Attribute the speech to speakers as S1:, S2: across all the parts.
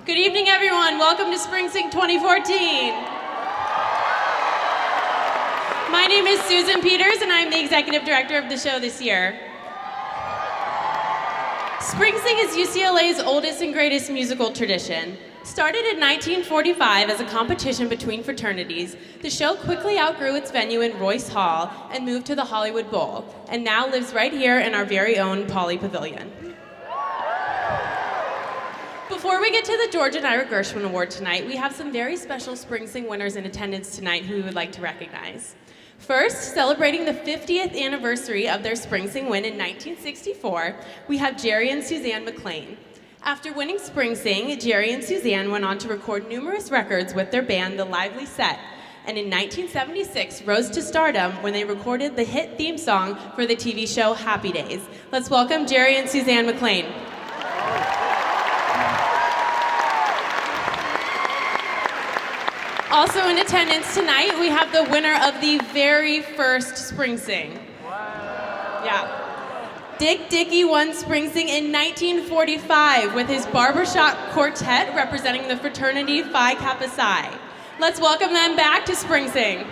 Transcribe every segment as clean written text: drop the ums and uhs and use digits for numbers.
S1: Good evening, everyone. Welcome to Springsing 2014. My name is Susan Peters, and I'm the executive director of the show this year. Springsing is UCLA's oldest and greatest musical tradition. Started in 1945 as a competition between fraternities, the show quickly outgrew its venue in Royce Hall and moved to the Hollywood Bowl, and now lives right here in our very own Pauley Pavilion. Before we get to the George and Ira Gershwin Award tonight, we have some very special Springsing winners in attendance tonight who we would like to recognize. First, celebrating the 50th anniversary of their Springsing win in 1964, we have Jerry and Suzanne Mclane. After winning Springsing, Jerry and Suzanne went on to record numerous records with their band, The Lively Set, and in 1976 rose to stardom when they recorded the hit theme song for the TV show Happy Days. Let's welcome Jerry and Suzanne Mclane. Also in attendance tonight, we have the winner of the very first Springsing. Wow. Yeah. Dick Dickey won Springsing in 1945 with his barbershop quartet representing the fraternity Phi Kappa Psi. Let's welcome them back to Springsing.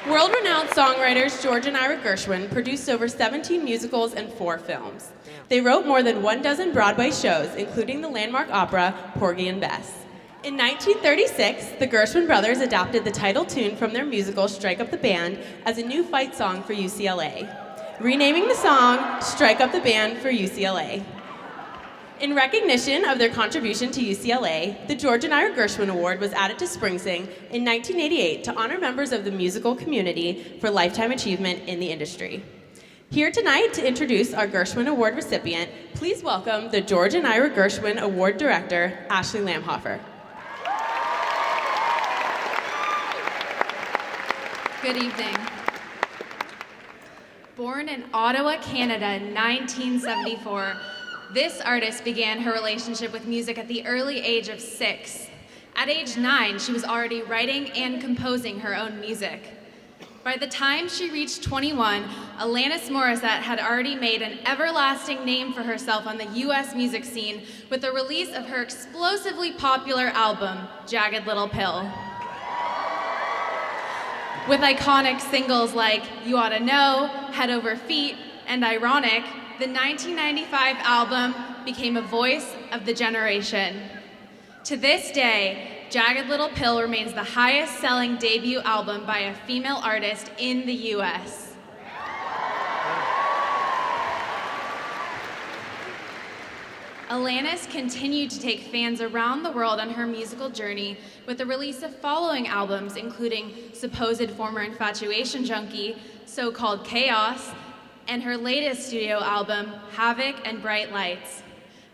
S1: World-renowned songwriters George and Ira Gershwin produced over 17 musicals and 4 films. They wrote more than 12 Broadway shows, including the landmark opera Porgy and Bess. In 1936, the Gershwin brothers adapted the title tune from their musical Strike Up the Band as a new fight song for UCLA, renaming the song Strike Up the Band for UCLA. In recognition of their contribution to UCLA, the George and Ira Gershwin Award was added to Springsing in 1988 to honor members of the musical community for lifetime achievement in the industry. Here tonight to introduce our Gershwin Award recipient, please welcome the George and Ira Gershwin Award Director, Ashley Lamb Hoffer.
S2: Good evening. Born in Ottawa, Canada in 1974, this artist began her relationship with music at the early age of 6. At age 9, she was already writing and composing her own music. By the time she reached 21, Alanis Morissette had already made an everlasting name for herself on the US music scene with the release of her explosively popular album, Jagged Little Pill. With iconic singles like You Oughta Know, Head Over Feet, and Ironic, the 1995 album became a voice of the generation. To this day, Jagged Little Pill remains the highest-selling debut album by a female artist in the US. Alanis continued to take fans around the world on her musical journey with the release of following albums, including Supposed Former Infatuation Junkie, So-Called Chaos, and her latest studio album, Havoc and Bright Lights.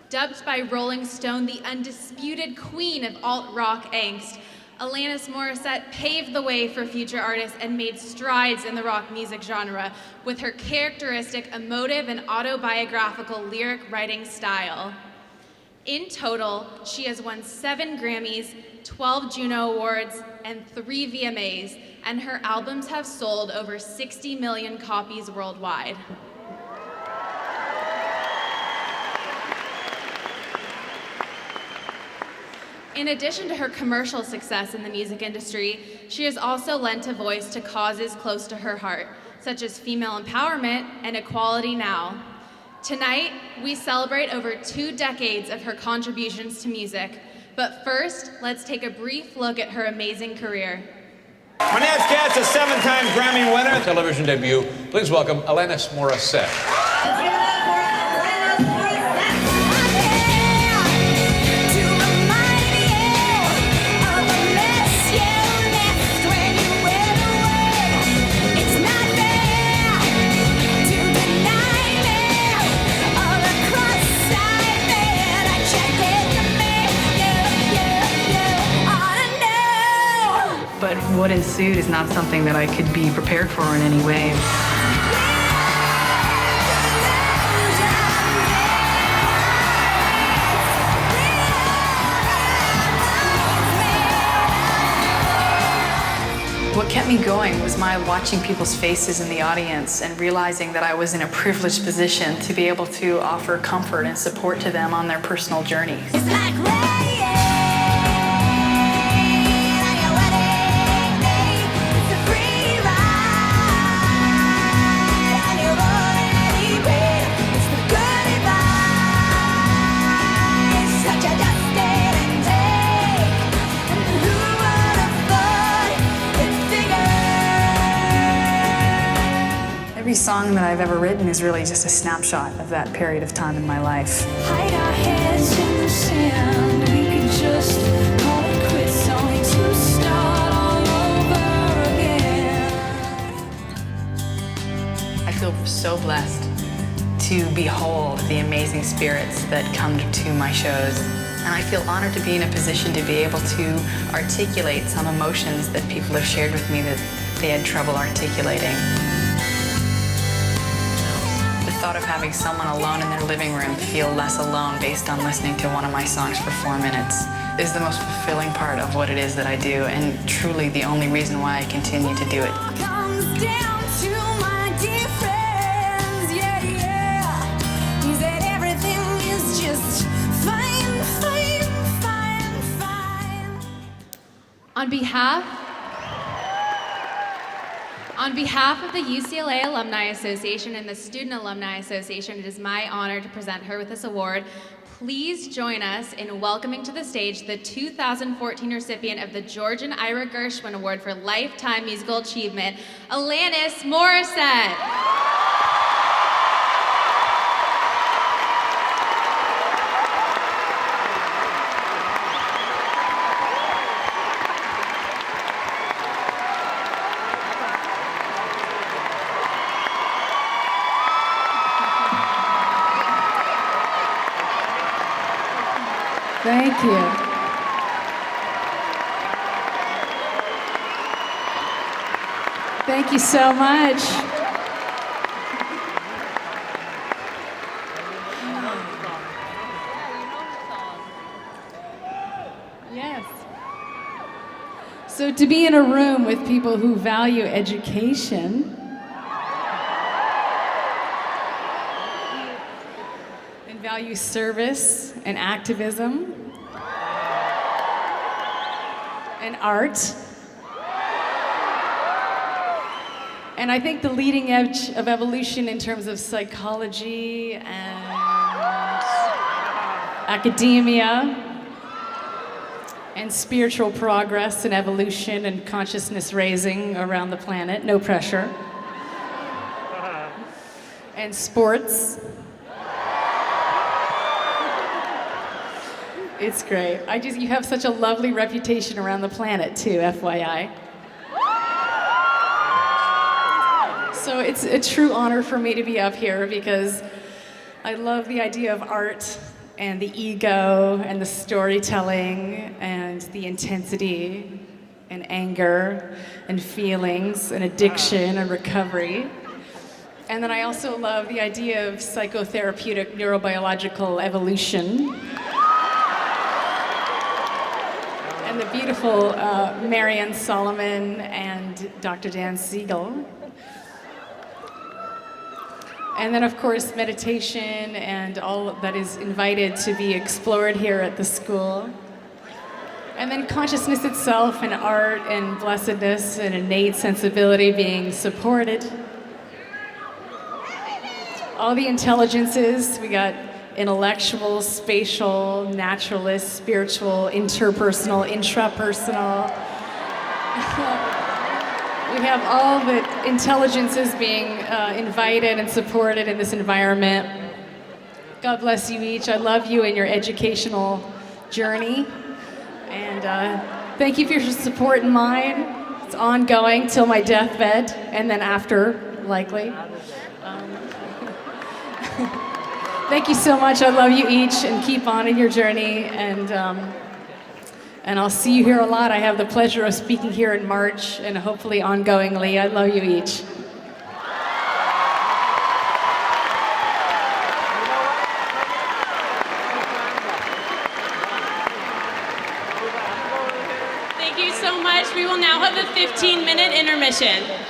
S2: Dubbed by Rolling Stone the undisputed queen of alt-rock angst, Alanis Morissette paved the way for future artists and made strides in the rock music genre with her characteristic emotive and autobiographical lyric writing style. In total, she has won 7 Grammys, 12 Juno Awards, and 3 VMAs, and her albums have sold over 60 million copies worldwide. In addition to her commercial success in the music industry, she has also lent a voice to causes close to her heart, such as female empowerment and equality now. Tonight, we celebrate over 2 decades of her contributions to music. But first, let's take a brief look at her amazing career.
S3: My next guest is 7-time Grammy winner.
S4: Television debut. Please welcome Alanis Morissette.
S5: But what ensued is not something that I could be prepared for in any way. What kept me going was my watching people's faces in the audience and realizing that I was in a privileged position to be able to offer comfort and support to them on their personal journeys.
S6: It's like rain on your wedding day. It's a free ride and you've already paid. It's the good advice that you just didn't take. And who would have thought it'd figure?
S5: Every song that I've ever written is really just a snapshot of that period of time in my life.
S6: Hide our heads in the sand. We could just call it quits, only to start all over again.
S5: I feel so blessed to behold the amazing spirits that come to my shows. And I feel honored to be in a position to be able to articulate some emotions that people have shared with me that they had trouble articulating. The thought of having someone alone in their living room feel less alone based on listening to one of my songs for 4 minutes is the most fulfilling part of what it is that I do, and truly the only reason why I continue to do it.
S6: Comes down to my dear friends, yeah, yeah. He said everything is just fine, fine, fine, fine.
S2: On behalf of the UCLA Alumni Association and the Student Alumni Association, it is my honor to present her with this award. Please join us in welcoming to the stage the 2014 recipient of the George and Ira Gershwin Award for Lifetime Musical Achievement, Alanis Morissette.
S7: Thank you. Thank you so much. Yes. So to be in a room with people who value education and value service and activism and art. And I think the leading edge of evolution in terms of psychology and academia and spiritual progress and evolution and consciousness raising around the planet, no pressure. And sports. It's great. You have such a lovely reputation around the planet too, FYI. So it's a true honor for me to be up here because I love the idea of art and the ego and the storytelling and the intensity and anger and feelings and addiction and recovery. And then I also love the idea of psychotherapeutic neurobiological evolution. And the beautiful Marianne Solomon and Dr. Dan Siegel. And then, of course, meditation and all that is invited to be explored here at the school. And then consciousness itself and art and blessedness and innate sensibility being supported. All the intelligences, we got intellectual, spatial, naturalist, spiritual, interpersonal, intrapersonal. We have all the intelligences being invited and supported in this environment. God bless you each. I love you in your educational journey. And thank you for your support in mine. It's ongoing till my deathbed and then after, likely. Thank you so much. I love you each, and keep on in your journey. And I'll see you here a lot. I have the pleasure of speaking here in March, and hopefully ongoingly. I love you each.
S1: Thank you so much. We will now have a 15-minute intermission.